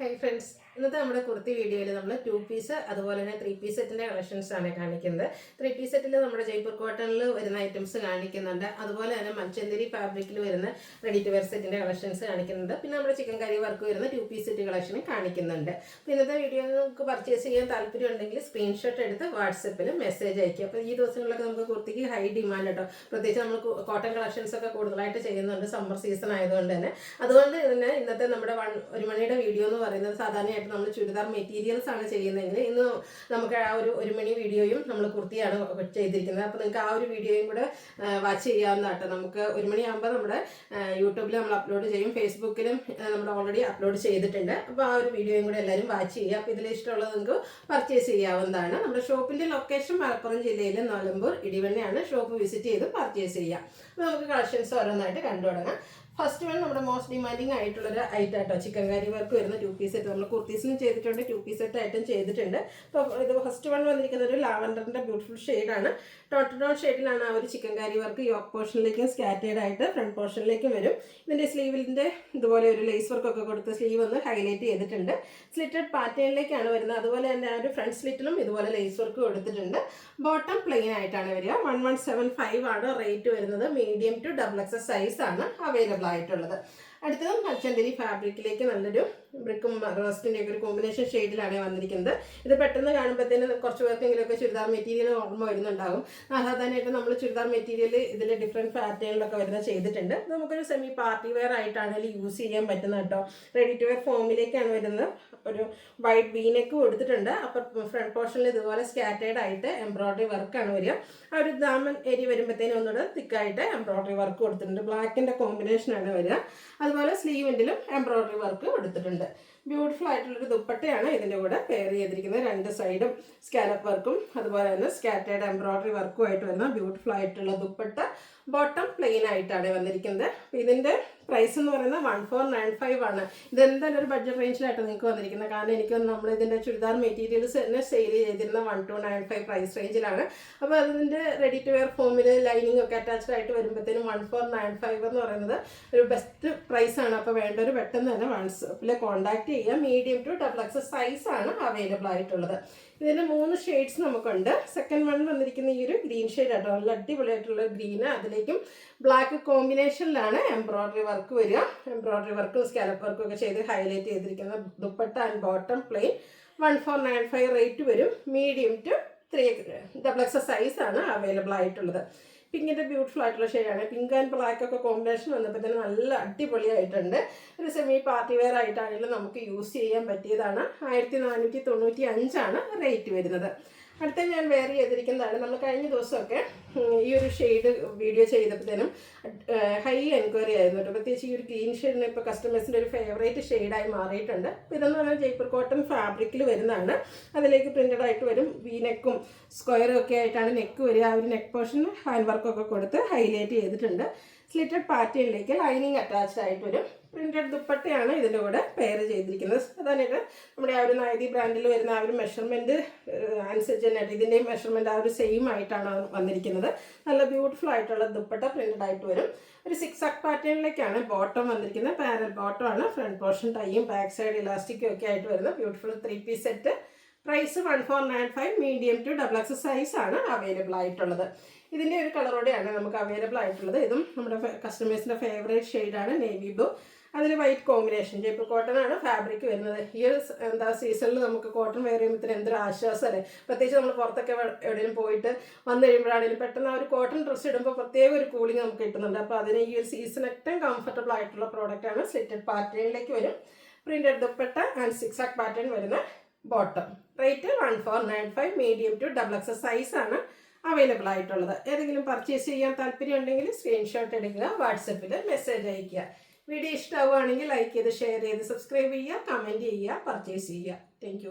Hey friends, ഇന്നത്തെ നമ്മുടെ കുർത്തി വീഡിയോയിൽ നമ്മൾ 2 പീസ് അതുപോലെ തന്നെ 3 പീസ് സെറ്റിന്റെ കളക്ഷൻസ് ആണ് കാണിക്കുന്നത്. 3 പീസ് സെറ്റിൽ നമ്മുടെ ജയ്പൂർ കോട്ടണിൽ വരുന്ന ഐറ്റംസ് കാണിക്കുന്നുണ്ട്. അതുപോലെ തന്നെ മൽച്ചന്ദരി ഫാബ്രിക്കിൽ വരുന്ന റെഡി ടു വെയർ സെറ്റിന്റെ കളക്ഷൻസ് കാണിക്കുന്നുണ്ട്. പിന്നെ നമ്മുടെ ചിക്കൻ കറി വർക്ക് വരുന്ന 2 പീസ് സെറ്റ് കളക്ഷനും കാണിക്കുന്നുണ്ട്. അപ്പോൾ ഇന്നത്തെ വീഡിയോ നിങ്ങൾക്ക് പർച്ചേസ് ചെയ്യാൻ താല്പര്യം ഉണ്ടെങ്കിൽ സ്ക്രീൻഷോട്ട് എടുത്ത് വാട്സപ്പിൽ മെസ്സേജ് അയക്കുക. അപ്പോൾ ഈ ദിവസങ്ങളിലൊക്കെ നമുക്ക് കുർത്തിക്ക് ഹൈ ഡിമാൻഡ് കേട്ടോ. പ്രത്യേകിച്ച് നമ്മൾ കോട്ടൺ കളക്ഷൻസ് ഒക്കെ കൂടുതലായിട്ട് ചെയ്യുന്നുണ്ട് സമ്മർ സീസൺ ആയതുകൊണ്ട് തന്നെ. അതുകൊണ്ട് തന്നെ ഇന്നത്തെ നമ്മുടെ 1 മണിയുടെ വീഡിയോ എന്ന് പറയുന്നത് സാധാരണയായിട്ട് നമ്മൾ ചുരിദാർ മെറ്റീരിയൽസ് ആണ് ചെയ്യുന്നതെങ്കിൽ ഇന്ന് നമുക്ക് ആ ഒരു മണി വീഡിയോയും നമ്മൾ കുർത്തിയാണ് ചെയ്തിരിക്കുന്നത്. അപ്പോൾ നിങ്ങൾക്ക് ആ ഒരു വീഡിയോയും കൂടെ വാച്ച് ചെയ്യാവുന്നതാട്ടോ. നമുക്ക് 1 മണിയാകുമ്പോൾ നമ്മുടെ യൂട്യൂബിൽ നമ്മൾ അപ്ലോഡ് ചെയ്യും, ഫേസ്ബുക്കിലും നമ്മൾ ഓൾറെഡി അപ്ലോഡ് ചെയ്തിട്ടുണ്ട്. അപ്പോൾ ആ ഒരു വീഡിയോയും കൂടെ എല്ലാവരും വാച്ച് ചെയ്യുക. അപ്പോൾ ഇതിൽ ഇഷ്ടമുള്ളത് നിങ്ങൾക്ക് പർച്ചേസ് ചെയ്യാവുന്നതാണ്. നമ്മുടെ ഷോപ്പിൻ്റെ ലൊക്കേഷൻ മലപ്പുറം ജില്ലയിലെ നിലമ്പൂർ ഇടിവണ്ണയാണ്. ഷോപ്പ് വിസിറ്റ് ചെയ്ത് പർച്ചേസ് ചെയ്യാം. അപ്പോൾ നമുക്ക് കളക്ഷൻസ് ഓരോന്നായിട്ട് കണ്ടു തുടങ്ങാം. ഫസ്റ്റ് വൺ നമ്മുടെ മോസ്റ്റ് ഡിമാൻഡിങ് ആയിട്ടുള്ളൊരു ഐറ്റം കേട്ടോ. ചിക്കൻ കറി വർക്ക് വരുന്ന 2 പീസ് സെറ്റ് നമ്മൾ കുർത്തീസിനും ചെയ്തിട്ടുണ്ട്, 2 പീസ് സെറ്റ് ഐറ്റം ചെയ്തിട്ടുണ്ട്. അപ്പോൾ ഇത് ഫസ്റ്റ് വൺ വന്നിരിക്കുന്ന ഒരു ലാവൻഡറിൻ്റെ ബ്യൂട്ടിഫുൾ ഷെയ്ഡാണ്. ടോൺ ഷെയ്ഡിലാണ് ആ ഒരു ചിക്കൻ കറി വർക്ക് യോക്ക് പോർഷനിലേക്കും സ്കാറ്റേഡ് ആയിട്ട് ഫ്രണ്ട് പോർഷനിലേക്കും വരും. ഇതിൻ്റെ സ്ലീവിൻ്റെ ഇതുപോലെ ഒരു ലേസ് വർക്കൊക്കെ കൊടുത്ത് സ്ലീവ് ഒന്ന് ഹൈലൈറ്റ് ചെയ്തിട്ടുണ്ട്. സ്ലിറ്റഡ് പാറ്റേണിലേക്കാണ് വരുന്നത്. അതുപോലെ തന്നെ ആ ഒരു ഫ്രണ്ട് സ്ലിറ്റിലും ഇതുപോലെ ലേസ് വർക്ക് കൊടുത്തിട്ടുണ്ട്. ബോട്ടം പ്ലെയിൻ ആയിട്ടാണ് വരിക. 1175 ആണ് റേറ്റ് വരുന്നത്. മീഡിയം ടു XXL സൈസ് ആണ് അവൈലബിൾ ആയിട്ടുള്ളത്. അടുത്തത് മൽച്ചന്ദരി ഫാബ്രിക്കിലേക്ക് നല്ലൊരു ബ്രിക്കും റസ്റ്റിൻ്റെ ഒക്കെ ഒരു കോമ്പിനേഷൻ ഷെയ്ഡിലാണ് വന്നിരിക്കുന്നത്. ഇത് പെട്ടെന്ന് കാണുമ്പോഴത്തേന് കുറച്ച് പേർക്കെങ്കിലുമൊക്കെ ചുരിദാർ മെറ്റീരിയൽ ഓർമ്മ വരുന്നുണ്ടാകും. സാധാരണയായിട്ട് നമ്മൾ ചുരിദാർ മെറ്റീരിയൽ ഇതിൽ ഡിഫറെൻറ്റ് പാറ്റേണിലൊക്കെ വരുന്ന ചെയ്തിട്ടുണ്ട്. നമുക്കൊരു സെമി പാർട്ടി വെയർ ആയിട്ടാണെങ്കിലും യൂസ് ചെയ്യാൻ പറ്റുന്ന കേട്ടോ. റെഡി ടു വെയർ ഫോമിലേക്കാണ് വരുന്നത്. ഒരു വൈറ്റ് വീനെക്ക് കൊടുത്തിട്ടുണ്ട്. അപ്പോൾ ഫ്രണ്ട് പോർഷനിൽ ഇതുപോലെ സ്കാറ്റേഡ് ആയിട്ട് എംബ്രോയ്ഡറി വർക്കാണ് വരിക. ആ ഒരു ദാമൻ ഏരിയ വരുമ്പോഴത്തേനും ഒന്നുകൂടെ തിക്കായിട്ട് എംബ്രോയ്ഡറി വർക്ക് കൊടുത്തിട്ടുണ്ട്. ബ്ലാക്കിൻ്റെ കോമ്പിനേഷനാണ് വരിക. അതുപോലെ സ്ലീവിൻ്റിലും എംബ്രോയ്ഡറി വർക്ക് കൊടുത്തിട്ടുണ്ട്. ബ്യൂട്ടിഫുൾ ആയിട്ടുള്ളൊരു ദുപ്പട്ടയാണ് ഇതിൻ്റെ കൂടെ പെയർ ചെയ്തിരിക്കുന്നത്. 2 സൈഡും സ്കാലപ്പ് വർക്കും അതുപോലെ തന്നെ സ്കാറ്റേഡ് എംബ്രോയ്ഡറി വർക്കും ആയിട്ട് വരുന്ന ബ്യൂട്ടിഫുൾ ആയിട്ടുള്ള ദുപ്പട്ട. ബോട്ടം പ്ലെയിൻ ആയിട്ടാണ് വന്നിരിക്കുന്നത്. അപ്പോൾ ഇതിൻ്റെ പ്രൈസ് എന്ന് പറയുന്നത് 1495 ആണ്. ഇതെന്തായാലും ഒരു ബഡ്ജറ്റ് റേഞ്ചിലായിട്ട് നിങ്ങൾക്ക് വന്നിരിക്കുന്നത്. കാരണം എനിക്ക് നമ്മൾ ഇതിൻ്റെ ചുരിദാർ മെറ്റീരിയൽസ് തന്നെ സെയിൽ ചെയ്തിരുന്ന 1295 പ്രൈസ് റേഞ്ചിലാണ്. അപ്പോൾ അതിൻ്റെ റെഡി ടു വെയർ ഫോമിൽ ലൈനിങ് ഒക്കെ അറ്റാച്ച്ഡ് ആയിട്ട് വരുമ്പോഴത്തേനും 1495 എന്ന് പറയുന്നത് ഒരു ബെസ്റ്റ് പ്രൈസാണ്. അപ്പോൾ വേണ്ടവർ പെട്ടെന്ന് തന്നെ വാട്സപ്പിൽ കോൺടാക്ട് ചെയ്യുക. മീഡിയം ടു XXL സൈസ് ആണ് അവൈലബിൾ ആയിട്ടുള്ളത്. ഇതിന് 3 ഷെയ്ഡ്സ് നമുക്കുണ്ട്. സെക്കൻഡ് വൺ വന്നിരിക്കുന്ന ഈ ഒരു ഗ്രീൻ ഷെയ്ഡ് ആട്ടോ. നല്ല അടിപൊളിയായിട്ടുള്ള ഗ്രീന്, അതിലേക്കും ബ്ലാക്ക് കോമ്പിനേഷനിലാണ് എംബ്രോയ്ഡറി വർക്ക് വരിക. എംബ്രോയ്ഡറി വർക്കും സ്കാലപ്പ് വർക്കും ഒക്കെ ചെയ്ത് ഹൈലൈറ്റ് ചെയ്തിരിക്കുന്ന dupatta and bottom plain. 1495 rate വരും. മീഡിയം ടു XXL സൈസ് ആണ് അവൈലബിൾ ആയിട്ടുള്ളത്. പിങ്കിൻ്റെ ബ്യൂട്ടിഫുൾ ആയിട്ടുള്ള ഷെയ്ഡാണ്. പിങ്ക് ആൻഡ് ബ്ലാക്ക് ഒക്കെ കോമ്പിനേഷൻ വന്നപ്പോൾ തന്നെ നല്ല അടിപൊളിയായിട്ടുണ്ട്. ഒരു സെമി പാർട്ടി വെയർ ആയിട്ടാണെങ്കിലും നമുക്ക് യൂസ് ചെയ്യാൻ പറ്റിയതാണ്. 1495 ആണ് റേറ്റ് വരുന്നത്. അടുത്ത ഞാൻ വെയർ ചെയ്തിരിക്കുന്നതാണ്. നമ്മൾ കഴിഞ്ഞ ദിവസമൊക്കെ ഈ ഒരു ഷെയ്ഡ് വീഡിയോ ചെയ്തപ്പോഴത്തേനും ഹൈ എൻക്വയറി ആയിരുന്നു കേട്ടോ. പ്രത്യേകിച്ച് ഈ ഒരു ഗ്രീൻ ഷെയ്ഡിന് ഇപ്പോൾ കസ്റ്റമേഴ്സിൻ്റെ ഒരു ഫേവറേറ്റ് ഷെയ്ഡായി മാറിയിട്ടുണ്ട്. അപ്പോൾ ഇതെന്ന് പറഞ്ഞാൽ ജയ്പൂർ കോട്ടൺ ഫാബ്രിക്കിൽ വരുന്നതാണ്. അതിലേക്ക് പ്രിൻ്റഡ് ആയിട്ട് വരും. വീനെക്കും സ്ക്വയറും ഒക്കെ ആയിട്ടാണ് നെക്ക് വരിക. ആ ഒരു നെക്ക് പോർഷൻ ഹാൻഡ് വർക്കൊക്കെ കൊടുത്ത് ഹൈലൈറ്റ് ചെയ്തിട്ടുണ്ട്. സ്ലിറ്റഡ് പാറ്റേണിലേക്ക് ലൈനിങ് അറ്റാച്ച്ഡ് ആയിട്ട് വരും. പ്രിൻ്റഡ് ദുപ്പട്ടയാണ് ഇതിൻ്റെ കൂടെ പെയർ ചെയ്തിരിക്കുന്നത്. അതായത് നമ്മുടെ ആ ഒരു നൈതി ബ്രാൻഡിൽ വരുന്ന ആ ഒരു മെഷർമെൻറ്റ് അനുസരിച്ച് തന്നെ ഇതിൻ്റെയും മെഷർമെൻറ്റ് ആ ഒരു സെയിം ആയിട്ടാണ് വന്നിരിക്കുന്നത്. നല്ല ബ്യൂട്ടിഫുൾ ആയിട്ടുള്ള ദുപ്പട്ട പ്രിൻ്റഡ് ആയിട്ട് വരും. ഒരു 6 പാറ്റേണിലേക്കാണ് ബോട്ടം വന്നിരിക്കുന്നത്. പാരൽ ബോട്ടം ആണ്. ഫ്രണ്ട് പോർഷൻ ടൈയും ബാക്ക് സൈഡ് ഇലാസ്റ്റിക്കും ഒക്കെ ആയിട്ട് വരുന്ന beautiful 3 piece set. Price 1495. Medium to XXL size ആണ് അവൈലബിൾ ആയിട്ടുള്ളത്. ഇതിൻ്റെ ഒരു കളറോടെയാണ് നമുക്ക് അവൈലബിൾ ആയിട്ടുള്ളത്. ഇതും നമ്മുടെ കസ്റ്റമേഴ്സിൻ്റെ ഫേവറേറ്റ് ഷെയ്ഡാണ് നേവി ബ്ലൂ. അതിൽ വൈറ്റ് കോമ്പിനേഷൻ. ജയ്പൂർ കോട്ടൺ ആണ് ഫാബ്രിക് വരുന്നത്. ഈ ഒരു സീസണിൽ നമുക്ക് കോട്ടൺ വെയർ ചെയ്യുമ്പോൾ എന്തൊരു ആശ്വാസമല്ലേ. പ്രത്യേകിച്ച് നമ്മൾ പുറത്തൊക്കെ എവിടെയും പോയിട്ട് വന്നു കഴിയുമ്പോഴാണെങ്കിലും പെട്ടെന്ന് ആ ഒരു കോട്ടൺ ഡ്രസ്സ് ഇടുമ്പോൾ പ്രത്യേക ഒരു കൂളിംഗ് നമുക്ക് കിട്ടുന്നുണ്ട്. അപ്പോൾ അതിന് ഈ ഒരു സീസൺ ഏറ്റവും കംഫർട്ടബിൾ ആയിട്ടുള്ള പ്രോഡക്റ്റാണ്. സ്ലിറ്റഡ് പാറ്റേണിലേക്ക് വരും. പ്രിൻ്റഡ് ദുപ്പട്ട ആൻഡ് 6 പാറ്റേൺ വരുന്ന bottom. Rate 1495. Medium to XXL size ആണ് അവൈലബിൾ ആയിട്ടുള്ളത്. ഏതെങ്കിലും പർച്ചേസ് ചെയ്യാൻ താല്പര്യം ഉണ്ടെങ്കിൽ സ്ക്രീൻഷോട്ട് എടുക്കുക, വാട്സപ്പിൽ മെസ്സേജ് അയയ്ക്കുക. വീഡിയോ ഇഷ്ടമാവുകയാണെങ്കിൽ ലൈക്ക് ചെയ്ത് ഷെയർ ചെയ്ത് സബ്സ്ക്രൈബ് ചെയ്യുക, കമൻറ്റ് ചെയ്യുക, പർച്ചേസ് ചെയ്യുക. താങ്ക്